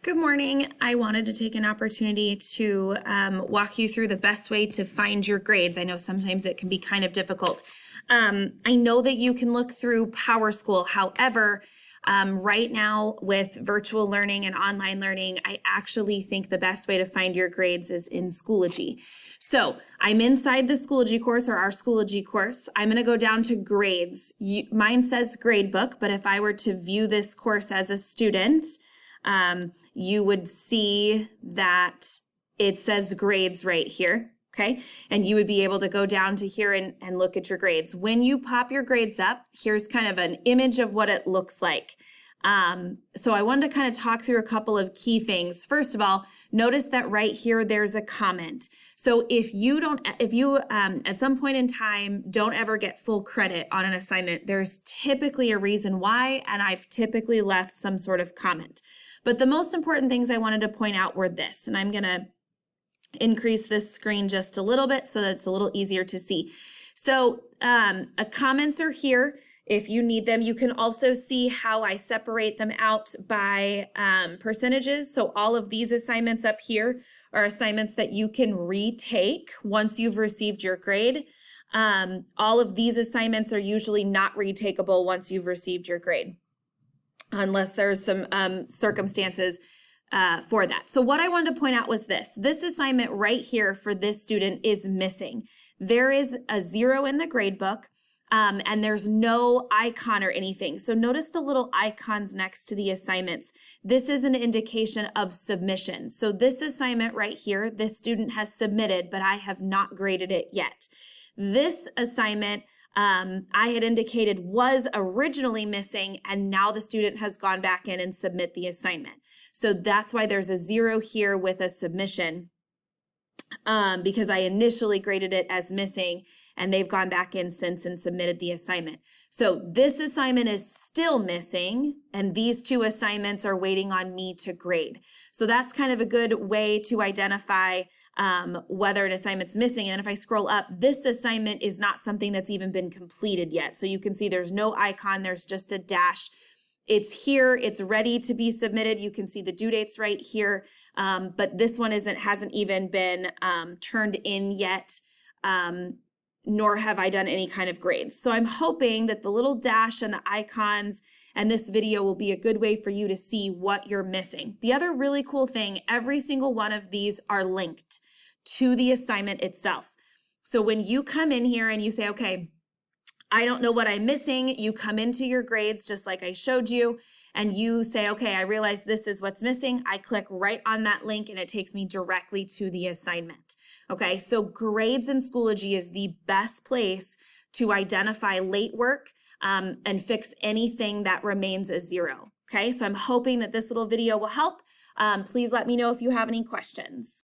Good morning. I wanted to take an opportunity to walk you through the best way to find your grades. I know sometimes it can be kind of difficult. I know that you can look through PowerSchool. However, right now with virtual learning and online learning, I actually think the best way to find your grades is in Schoology. So I'm inside the Schoology course, or our Schoology course. I'm going to go down to grades. Mine says gradebook, but if I were to view this course as a student, you would see that it says grades right here, okay? And you would be able to go down to here and look at your grades. When you pop your grades up, here's kind of an image of what it looks like. So I wanted to kind of talk through a couple of key things. First of all, notice that right here, there's a comment. So if you at some point in time don't ever get full credit on an assignment, there's typically a reason why, and I've typically left some sort of comment. But the most important things I wanted to point out were this, and I'm going to increase this screen just a little bit so that it's a little easier to see. So comments are here if you need them. You can also see how I separate them out by percentages. So all of these assignments up here are assignments that you can retake once you've received your grade. All of these assignments are usually not retakeable once you've received your grade, unless there's some circumstances for that. So what I wanted to point out was this assignment right here for this student is missing. There is a 0 in the grade book, and there's no icon or anything. So notice the little icons next to the assignments. This is an indication of submission. So this assignment right here, this student has submitted, but I have not graded it yet. This assignment I had indicated was originally missing, and now the student has gone back in and submit the assignment. So that's why there's a 0 here with a submission, because I initially graded it as missing, and they've gone back in since and submitted the assignment. So this assignment is still missing, and these two assignments are waiting on me to grade. So that's kind of a good way to identify whether an assignment's missing. And if I scroll up, this assignment is not something that's even been completed yet. So you can see there's no icon, there's just a dash. It's here, it's ready to be submitted. You can see the due dates right here, but this one hasn't even been turned in yet, nor have I done any kind of grades. So I'm hoping that the little dash and the icons and this video will be a good way for you to see what you're missing. The other really cool thing, every single one of these are linked to the assignment itself. So when you come in here and you say, okay, I don't know what I'm missing, you come into your grades just like I showed you, and you say, okay, I realize this is what's missing. I click right on that link and it takes me directly to the assignment. Okay, so grades in Schoology is the best place to identify late work and fix anything that remains a 0. Okay, so I'm hoping that this little video will help. Please let me know if you have any questions.